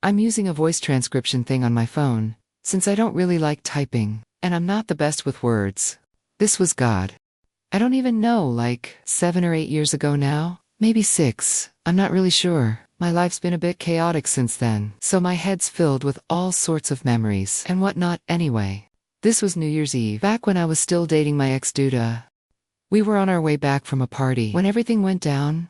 I'm using a voice transcription thing on my phone, since I don't really like typing, and I'm not the best with words. This was God. I don't even know, like 7 or 8 years ago now? Maybe 6, I'm not really sure. My life's been a bit chaotic since then, so my head's filled with all sorts of memories and whatnot anyway. This was New Year's Eve, back when I was still dating my ex-dude. We were on our way back from a party when everything went down.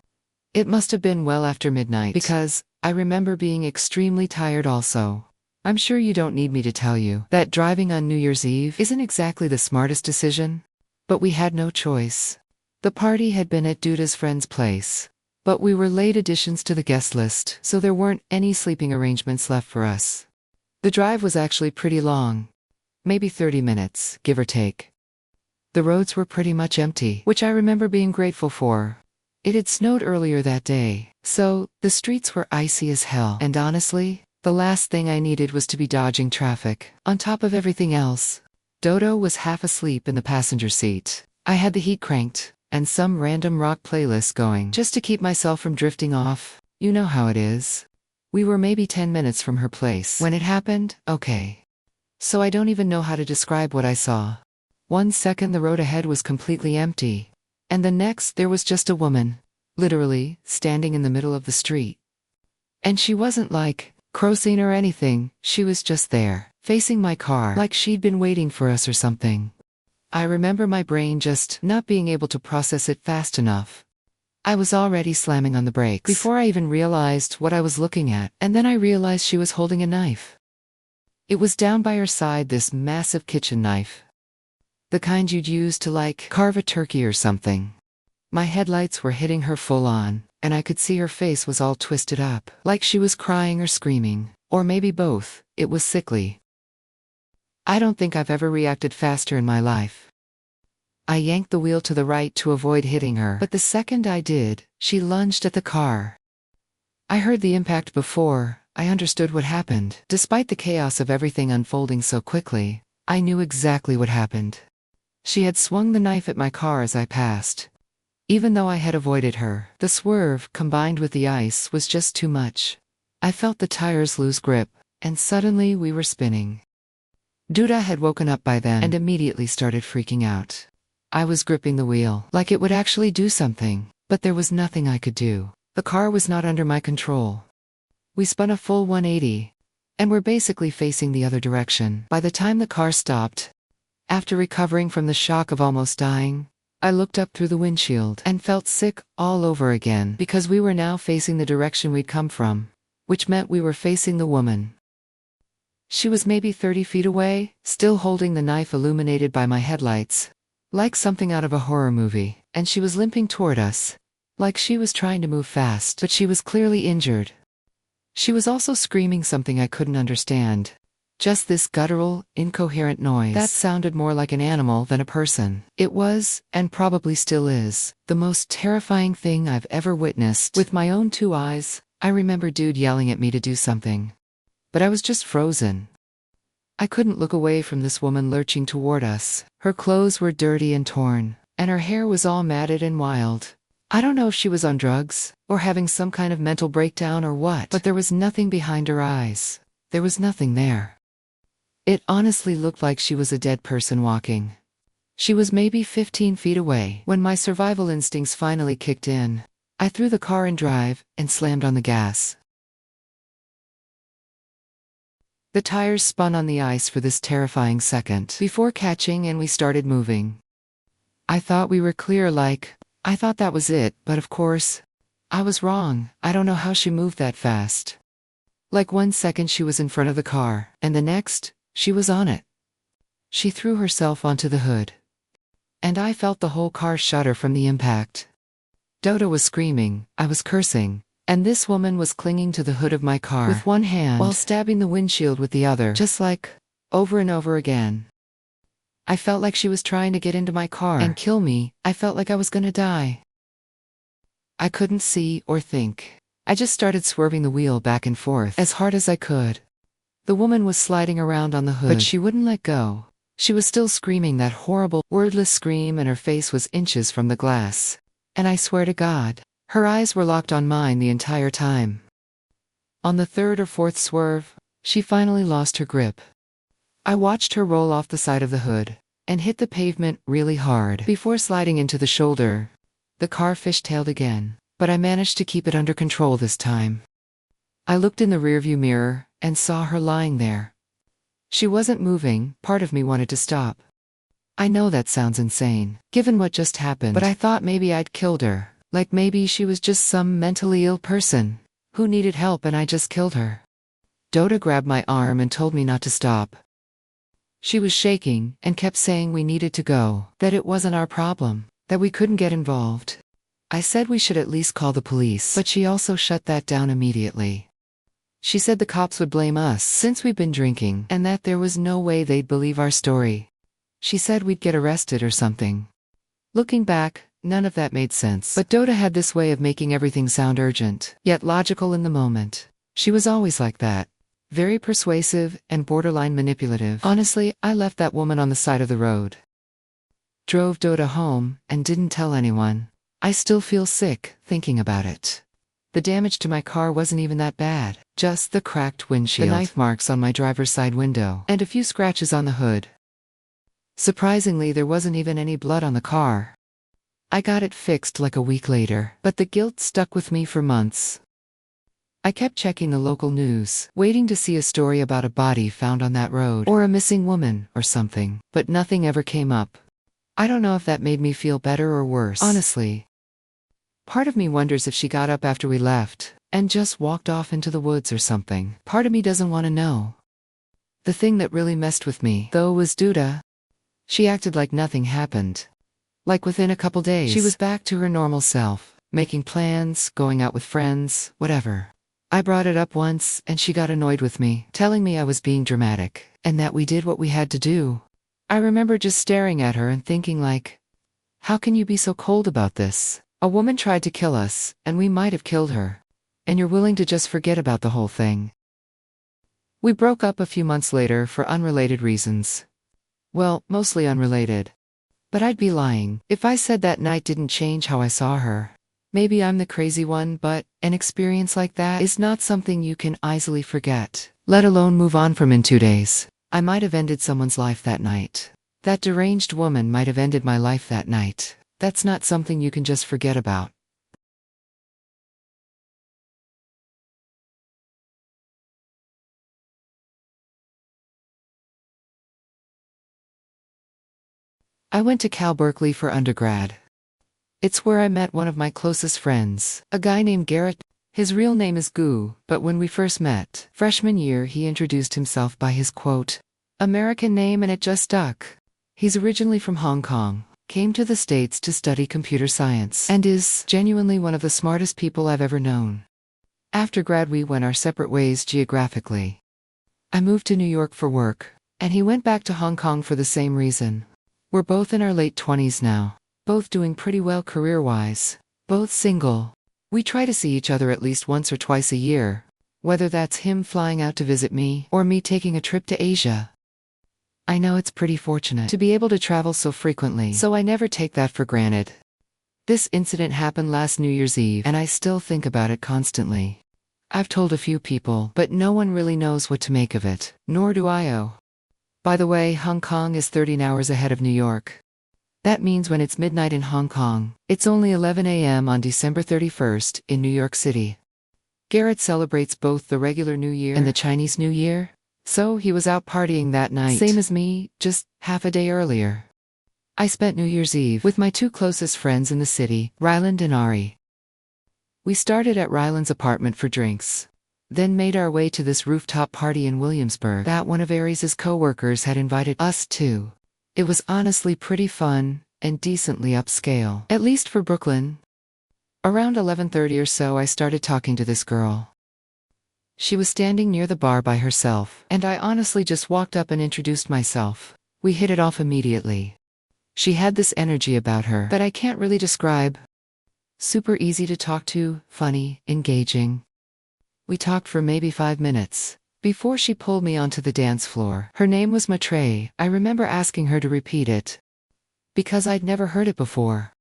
It must have been well after midnight, because I remember being extremely tired also. I'm sure you don't need me to tell you that driving on New Year's Eve isn't exactly the smartest decision. But we had no choice. The party had been at Duda's friend's place, but we were late additions to the guest list, so there weren't any sleeping arrangements left for us. The drive was actually pretty long. Maybe 30 minutes, give or take. The roads were pretty much empty, which I remember being grateful for. It had snowed earlier that day, so the streets were icy as hell, and honestly, the last thing I needed was to be dodging traffic. On top of everything else, Dodo was half asleep in the passenger seat. I had the heat cranked, and some random rock playlist going, just to keep myself from drifting off. You know how it is. We were maybe 10 minutes from her place when it happened, okay. So I don't even know how to describe what I saw. 1 second the road ahead was completely empty, and the next there was just a woman, literally, standing in the middle of the street. And she wasn't like crowd scene or anything, she was just there, facing my car, like she'd been waiting for us or something. I remember my brain just not being able to process it fast enough. I was already slamming on the brakes before I even realized what I was looking at, and then I realized she was holding a knife. It was down by her side, this massive kitchen knife. The kind you'd use to, like, carve a turkey or something. My headlights were hitting her full on, and I could see her face was all twisted up, like she was crying or screaming, or maybe both. It was sickly. I don't think I've ever reacted faster in my life. I yanked the wheel to the right to avoid hitting her, but the second I did, she lunged at the car. I heard the impact before I understood what happened. Despite the chaos of everything unfolding so quickly, I knew exactly what happened. She had swung the knife at my car as I passed. Even though I had avoided her, the swerve, combined with the ice, was just too much. I felt the tires lose grip, and suddenly we were spinning. Duda had woken up by then and immediately started freaking out. I was gripping the wheel, like it would actually do something, but there was nothing I could do. The car was not under my control. We spun a full 180, and were basically facing the other direction. By the time the car stopped, after recovering from the shock of almost dying, I looked up through the windshield and felt sick all over again because we were now facing the direction we'd come from, which meant we were facing the woman. She was maybe 30 feet away, still holding the knife illuminated by my headlights, like something out of a horror movie, and she was limping toward us, like she was trying to move fast, but she was clearly injured. She was also screaming something I couldn't understand. Just this guttural, incoherent noise that sounded more like an animal than a person. It was, and probably still is, the most terrifying thing I've ever witnessed. With my own 2 eyes, I remember Dude yelling at me to do something. But I was just frozen. I couldn't look away from this woman lurching toward us. Her clothes were dirty and torn, and her hair was all matted and wild. I don't know if she was on drugs, or having some kind of mental breakdown or what, but there was nothing behind her eyes. There was nothing there. It honestly looked like she was a dead person walking. She was maybe 15 feet away. When my survival instincts finally kicked in, I threw the car in drive and slammed on the gas. The tires spun on the ice for this terrifying second before catching, and we started moving. I thought we were clear, I thought that was it, but of course, I was wrong. I don't know how she moved that fast. Like 1 second she was in front of the car, and the next, she was on it. She threw herself onto the hood. And I felt the whole car shudder from the impact. Dodo was screaming, I was cursing, and this woman was clinging to the hood of my car with one hand while stabbing the windshield with the other, just like, over and over again. I felt like she was trying to get into my car and kill me. I felt like I was gonna die. I couldn't see or think. I just started swerving the wheel back and forth as hard as I could. The woman was sliding around on the hood, but she wouldn't let go. She was still screaming that horrible, wordless scream, and her face was inches from the glass. And I swear to God, her eyes were locked on mine the entire time. On the third or fourth swerve, she finally lost her grip. I watched her roll off the side of the hood and hit the pavement really hard before sliding into the shoulder. The car fishtailed again, but I managed to keep it under control this time. I looked in the rearview mirror and saw her lying there. She wasn't moving. Part of me wanted to stop. I know that sounds insane, given what just happened, but I thought maybe I'd killed her. Like maybe she was just some mentally ill person who needed help and I just killed her. Dota grabbed my arm and told me not to stop. She was shaking and kept saying we needed to go, that it wasn't our problem, that we couldn't get involved. I said we should at least call the police, but she also shut that down immediately. She said the cops would blame us since we've been drinking and that there was no way they'd believe our story. She said we'd get arrested or something. Looking back, none of that made sense, but Dota had this way of making everything sound urgent, yet logical in the moment. She was always like that. Very persuasive and borderline manipulative. Honestly, I left that woman on the side of the road. Drove Dota home and didn't tell anyone. I still feel sick thinking about it. The damage to my car wasn't even that bad, just the cracked windshield, the knife marks on my driver's side window, and a few scratches on the hood. Surprisingly, there wasn't even any blood on the car. I got it fixed like a week later, but the guilt stuck with me for months. I kept checking the local news, waiting to see a story about a body found on that road, or a missing woman, or something, but nothing ever came up. I don't know if that made me feel better or worse, honestly. Part of me wonders if she got up after we left, and just walked off into the woods or something. Part of me doesn't want to know. The thing that really messed with me, though, was Duda. She acted like nothing happened. Like within a couple days, she was back to her normal self, making plans, going out with friends, whatever. I brought it up once, and she got annoyed with me, telling me I was being dramatic, and that we did what we had to do. I remember just staring at her and thinking like, how can you be so cold about this? A woman tried to kill us, and we might have killed her. And you're willing to just forget about the whole thing. We broke up a few months later for unrelated reasons. Well, mostly unrelated. But I'd be lying if I said that night didn't change how I saw her. Maybe I'm the crazy one, but an experience like that is not something you can easily forget, let alone move on from in 2 days. I might have ended someone's life that night. That deranged woman might have ended my life that night. That's not something you can just forget about. I went to Cal Berkeley for undergrad. It's where I met one of my closest friends, a guy named Garrett. His real name is Gu, but when we first met, freshman year, he introduced himself by his quote, American name, and it just stuck. He's originally from Hong Kong, came to the States to study computer science, and is genuinely one of the smartest people I've ever known. After grad, we went our separate ways geographically. I moved to New York for work, and he went back to Hong Kong for the same reason. We're both in our late 20s now. Both doing pretty well career-wise. Both single. We try to see each other at least once or twice a year, whether that's him flying out to visit me or me taking a trip to Asia. I know it's pretty fortunate to be able to travel so frequently, so I never take that for granted. This incident happened last New Year's Eve, and I still think about it constantly. I've told a few people, but no one really knows what to make of it, nor do I. By the way, Hong Kong is 13 hours ahead of New York. That means when it's midnight in Hong Kong, it's only 11 a.m. on December 31st in New York City. Garrett celebrates both the regular New Year and the Chinese New Year, so he was out partying that night, same as me, just half a day earlier. I spent New Year's Eve with my 2 closest friends in the city, Ryland and Ari. We started at Ryland's apartment for drinks, then made our way to this rooftop party in Williamsburg that one of Aries' co-workers had invited us to. It was honestly pretty fun and decently upscale, at least for Brooklyn. Around 11:30 or so, I started talking to this girl. She was standing near the bar by herself, and I honestly just walked up and introduced myself. We hit it off immediately. She had this energy about her that I can't really describe. Super easy to talk to, funny, engaging. We talked for maybe 5 minutes before she pulled me onto the dance floor. Her name was Matre. I remember asking her to repeat it, because I'd never heard it before.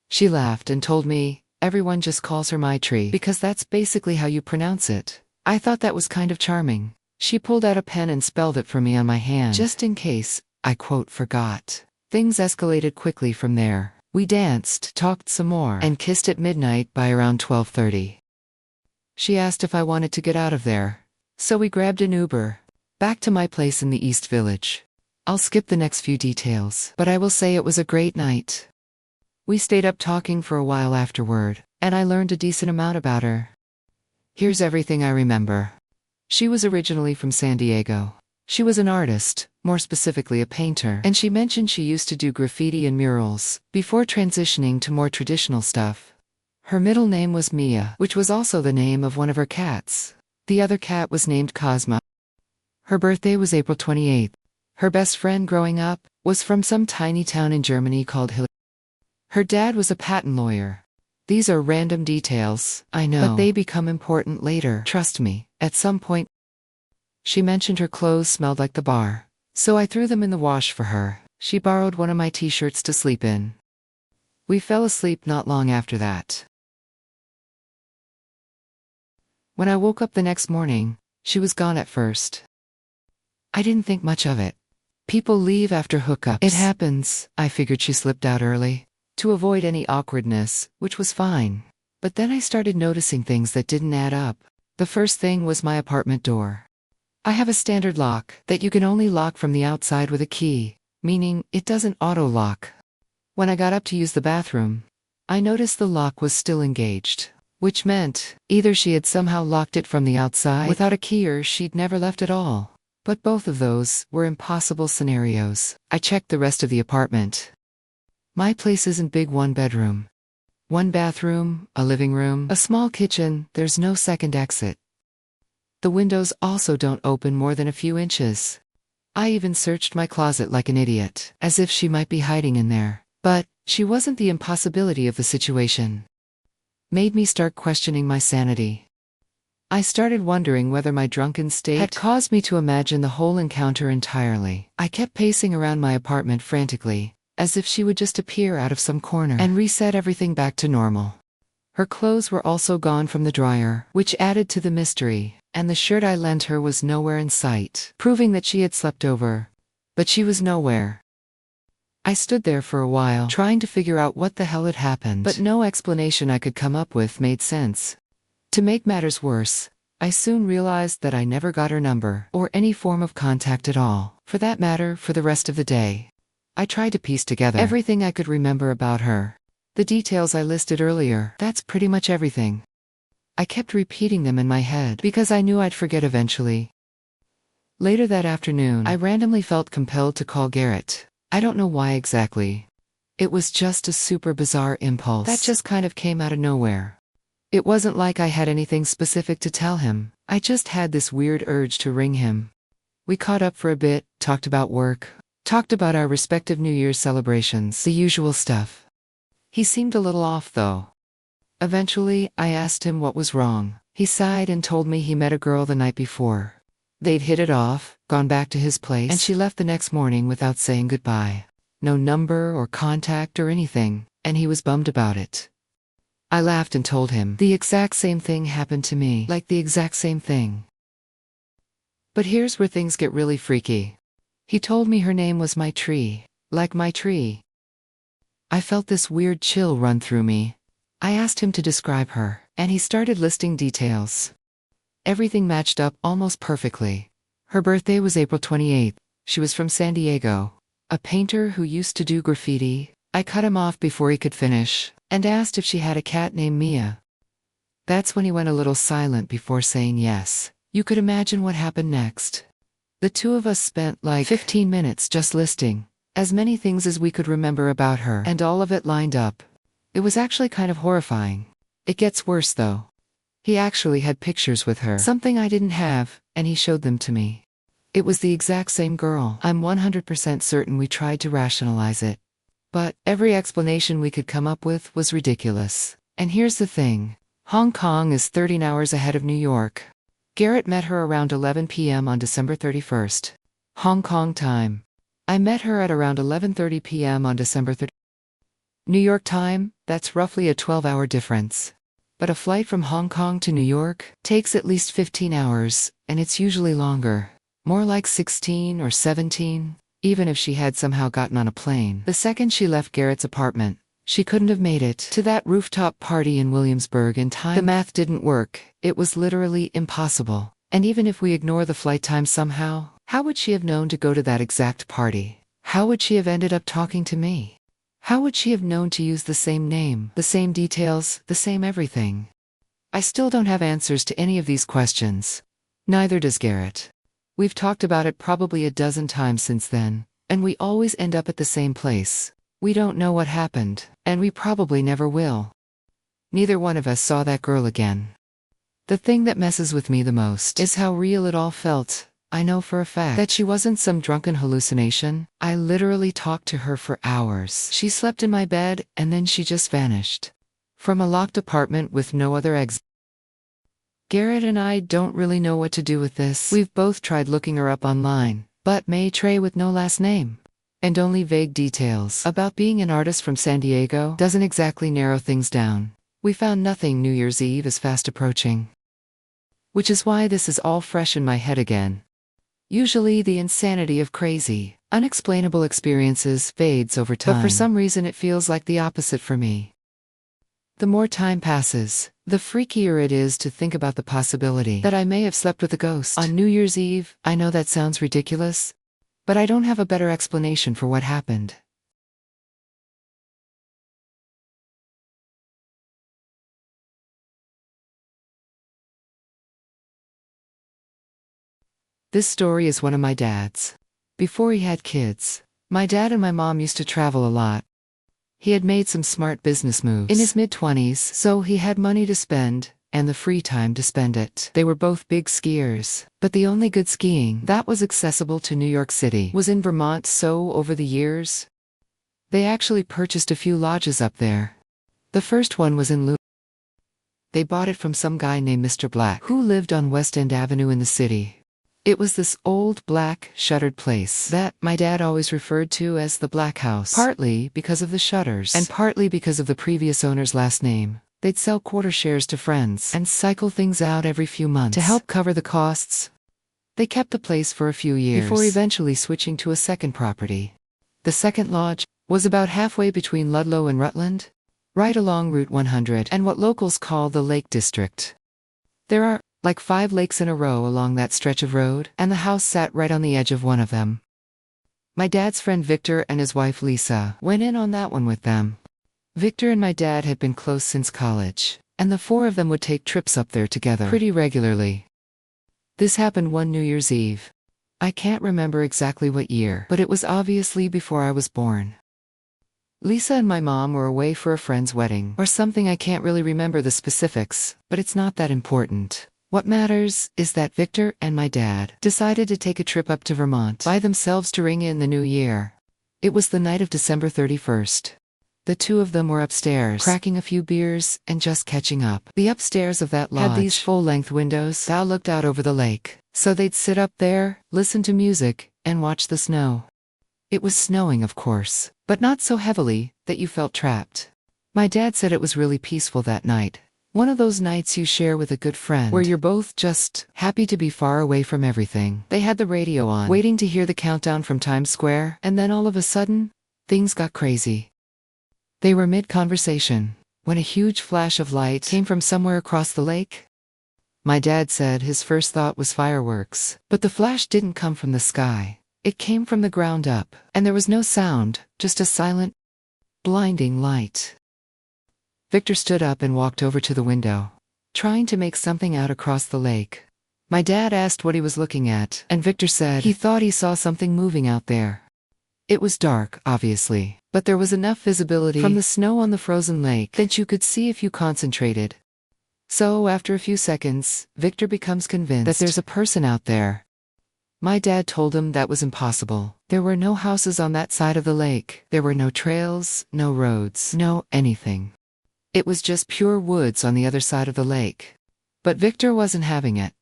She laughed and told me, everyone just calls her Maitree because that's basically how you pronounce it. I thought that was kind of charming. She pulled out a pen and spelled it for me on my hand, just in case I quote forgot. Things escalated quickly from there. We danced, talked some more, and kissed at midnight by around 12:30. She asked if I wanted to get out of there. So we grabbed an Uber. Back to my place in the East Village. I'll skip the next few details, but I will say it was a great night. We stayed up talking for a while afterward, and I learned a decent amount about her. Here's everything I remember. She was originally from San Diego. She was an artist, more specifically a painter, and she mentioned she used to do graffiti and murals, before transitioning to more traditional stuff. Her middle name was Mia, which was also the name of one of her cats. The other cat was named Cosma. Her birthday was April 28th. Her best friend growing up was from some tiny town in Germany called Hill. Her dad was a patent lawyer. These are random details, I know, but they become important later. Trust me, at some point. She mentioned her clothes smelled like the bar, so I threw them in the wash for her. She borrowed one of my t-shirts to sleep in. We fell asleep not long after that. When I woke up the next morning, she was gone at first. I didn't think much of it. People leave after hookups. It happens. I figured she slipped out early, to avoid any awkwardness, which was fine. But then I started noticing things that didn't add up. The first thing was my apartment door. I have a standard lock that you can only lock from the outside with a key, meaning it doesn't auto-lock. When I got up to use the bathroom, I noticed the lock was still engaged, which meant either she had somehow locked it from the outside without a key or she'd never left at all. But both of those were impossible scenarios. I checked the rest of the apartment. My place isn't big. One bedroom, one bathroom, a living room, a small kitchen. There's no second exit. The windows also don't open more than a few inches. I even searched my closet like an idiot, as if she might be hiding in there. But she wasn't. The impossibility of the situation made me start questioning my sanity. I started wondering whether my drunken state had caused me to imagine the whole encounter entirely. I kept pacing around my apartment frantically, as if she would just appear out of some corner and reset everything back to normal. Her clothes were also gone from the dryer, which added to the mystery, and the shirt I lent her was nowhere in sight, proving that she had slept over. But she was nowhere. I stood there for a while, trying to figure out what the hell had happened, but no explanation I could come up with made sense. To make matters worse, I soon realized that I never got her number, or any form of contact at all, for that matter, for the rest of the day. I tried to piece together everything I could remember about her. The details I listed earlier, that's pretty much everything. I kept repeating them in my head, because I knew I'd forget eventually. Later that afternoon, I randomly felt compelled to call Garrett. I don't know why exactly. It was just a super bizarre impulse that just kind of came out of nowhere. It wasn't like I had anything specific to tell him. I just had this weird urge to ring him. We caught up for a bit, talked about work, talked about our respective New Year's celebrations, the usual stuff. He seemed a little off, though. Eventually, I asked him what was wrong. He sighed and told me he met a girl the night before. They'd hit it off, gone back to his place, and she left the next morning without saying goodbye. No number or contact or anything, and he was bummed about it. I laughed and told him the exact same thing happened to me, like the exact same thing. But here's where things get really freaky. He told me her name was My Tree, like my tree. I felt this weird chill run through me. I asked him to describe her, and he started listing details. Everything matched up almost perfectly. Her birthday was April 28th. She was from San Diego. A painter who used to do graffiti. I cut him off before he could finish, and asked if she had a cat named Mia. That's when he went a little silent before saying yes. You could imagine what happened next. The two of us spent like 15 minutes just listing as many things as we could remember about her, and all of it lined up. It was actually kind of horrifying. It gets worse though. He actually had pictures with her, something I didn't have, and he showed them to me. It was the exact same girl. I'm 100% certain we tried to rationalize it. But every explanation we could come up with was ridiculous. And here's the thing. Hong Kong is 13 hours ahead of New York. Garrett met her around 11 p.m. on December 31st. Hong Kong time. I met her at around 11:30 p.m. on December 30th. New York time, that's roughly a 12-hour difference. But a flight from Hong Kong to New York takes at least 15 hours, and it's usually longer. More like 16 or 17, even if she had somehow gotten on a plane. The second she left Garrett's apartment, she couldn't have made it to that rooftop party in Williamsburg in time. The math didn't work. It was literally impossible. And even if we ignore the flight time somehow, how would she have known to go to that exact party? How would she have ended up talking to me? How would she have known to use the same name, the same details, the same everything? I still don't have answers to any of these questions. Neither does Garrett. We've talked about it probably a dozen times since then, and we always end up at the same place. We don't know what happened, and we probably never will. Neither one of us saw that girl again. The thing that messes with me the most is how real it all felt. I know for a fact that she wasn't some drunken hallucination. I literally talked to her for hours. She slept in my bed, and then she just vanished. From a locked apartment with no other exit. Garrett and I don't really know what to do with this. We've both tried looking her up online, but May-Trey with no last name, and only vague details about being an artist from San Diego doesn't exactly narrow things down. We found nothing. New Year's Eve is fast approaching. Which is why this is all fresh in my head again. Usually the insanity of crazy, unexplainable experiences fades over time, but for some reason it feels like the opposite for me. The more time passes, the freakier it is to think about the possibility that I may have slept with a ghost on New Year's Eve. I know that sounds ridiculous, but I don't have a better explanation for what happened. This story is one of my dad's. Before he had kids, my dad and my mom used to travel a lot. He had made some smart business moves in his mid-20s, so he had money to spend, and the free time to spend it. They were both big skiers, but the only good skiing that was accessible to New York City was in Vermont, so over the years, they actually purchased a few lodges up there. The first one was in Lou. They bought it from some guy named Mr. Black, who lived on West End Avenue in the city. It was this old, black, shuttered place that my dad always referred to as the Black House, partly because of the shutters, and partly because of the previous owner's last name. They'd sell quarter shares to friends and cycle things out every few months to help cover the costs. They kept the place for a few years before eventually switching to a second property. The second lodge was about halfway between Ludlow and Rutland, right along Route 100 and what locals call the Lake District. There are like 5 lakes in a row along that stretch of road, and the house sat right on the edge of one of them. My dad's friend Victor and his wife Lisa went in on that one with them. Victor and my dad had been close since college, and the 4 of them would take trips up there together pretty regularly. This happened one New Year's Eve. I can't remember exactly what year, but it was obviously before I was born. Lisa and my mom were away for a friend's wedding or something. I can't really remember the specifics, but it's not that important. What matters is that Victor and my dad decided to take a trip up to Vermont by themselves to ring in the new year. It was the night of December 31st. The 2 of them were upstairs, cracking a few beers and just catching up. The upstairs of that lodge had these full-length windows that looked out over the lake, so they'd sit up there, listen to music, and watch the snow. It was snowing, of course, but not so heavily that you felt trapped. My dad said it was really peaceful that night. One of those nights you share with a good friend, where you're both just happy to be far away from everything. They had the radio on, waiting to hear the countdown from Times Square, and then all of a sudden, things got crazy. They were mid-conversation, when a huge flash of light came from somewhere across the lake. My dad said his first thought was fireworks, but the flash didn't come from the sky. It came from the ground up, and there was no sound, just a silent, blinding light. Victor stood up and walked over to the window, trying to make something out across the lake. My dad asked what he was looking at, and Victor said he thought he saw something moving out there. It was dark, obviously, but there was enough visibility from the snow on the frozen lake that you could see if you concentrated. So after a few seconds, Victor becomes convinced that there's a person out there. My dad told him that was impossible. There were no houses on that side of the lake. There were no trails, no roads, no anything. It was just pure woods on the other side of the lake. But Victor wasn't having it.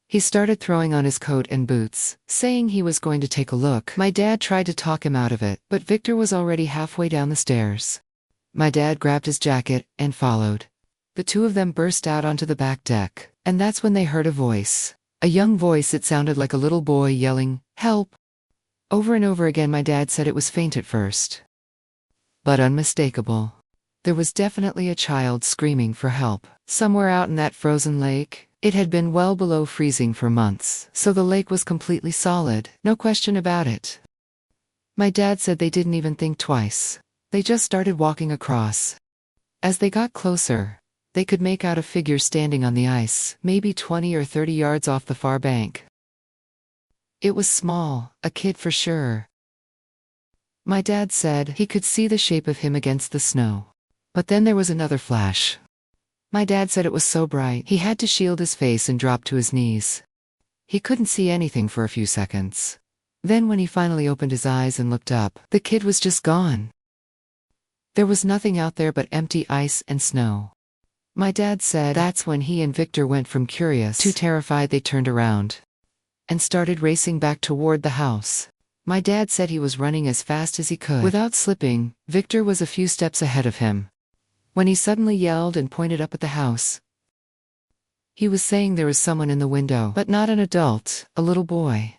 He started throwing on his coat and boots, saying he was going to take a look. My dad tried to talk him out of it, but Victor was already halfway down the stairs. My dad grabbed his jacket and followed. The two of them burst out onto the back deck, and that's when they heard a voice. A young voice. It sounded like a little boy yelling, "Help!" Over and over again. My dad said it was faint at first, but unmistakable. There was definitely a child screaming for help. Somewhere out in that frozen lake, it had been well below freezing for months, so the lake was completely solid, no question about it. My dad said they didn't even think twice. They just started walking across. As they got closer, they could make out a figure standing on the ice, maybe 20 or 30 yards off the far bank. It was small, a kid for sure. My dad said he could see the shape of him against the snow. But then there was another flash. My dad said it was so bright, he had to shield his face and drop to his knees. He couldn't see anything for a few seconds. Then when he finally opened his eyes and looked up, the kid was just gone. There was nothing out there but empty ice and snow. My dad said that's when he and Victor went from curious to terrified. They turned around and started racing back toward the house. My dad said he was running as fast as he could. Without slipping, Victor was a few steps ahead of him, when he suddenly yelled and pointed up at the house. He was saying there was someone in the window, but not an adult, a little boy.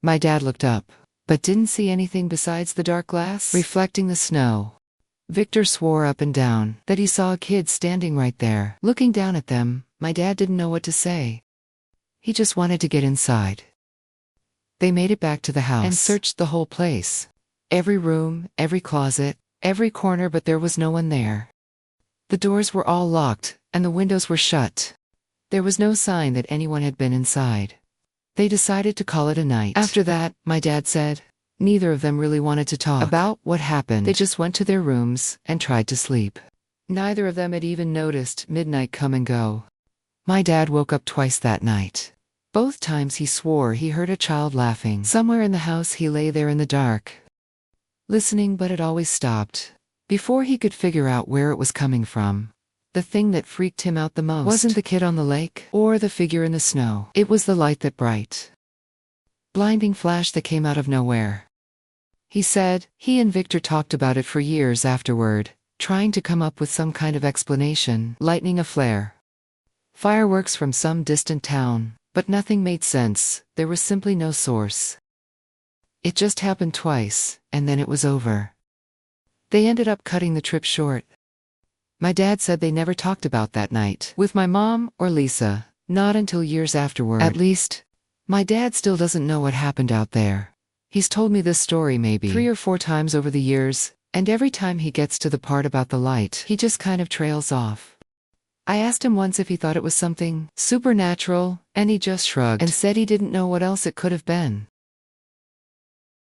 My dad looked up, but didn't see anything besides the dark glass reflecting the snow. Victor swore up and down that he saw a kid standing right there, looking down at them. My dad didn't know what to say. He just wanted to get inside. They made it back to the house and searched the whole place. Every room, every closet, every corner, but there was no one there. The doors were all locked, and the windows were shut. There was no sign that anyone had been inside. They decided to call it a night. After that, my dad said, neither of them really wanted to talk about what happened. They just went to their rooms and tried to sleep. Neither of them had even noticed midnight come and go. My dad woke up twice that night. Both times he swore he heard a child laughing. Somewhere in the house he lay there in the dark, listening, but it always stopped before he could figure out where it was coming from. The thing that freaked him out the most wasn't the kid on the lake or the figure in the snow. It was the light, that bright, blinding flash that came out of nowhere. He said he and Victor talked about it for years afterward, trying to come up with some kind of explanation. Lightning, a flare, fireworks from some distant town. But nothing made sense. There was simply no source. It just happened twice, and then it was over. They ended up cutting the trip short. My dad said they never talked about that night with my mom or Lisa, not until years afterward. At least, my dad still doesn't know what happened out there. He's told me this story maybe 3 or 4 times over the years, and every time he gets to the part about the light, he just kind of trails off. I asked him once if he thought it was something supernatural, and he just shrugged and said he didn't know what else it could have been.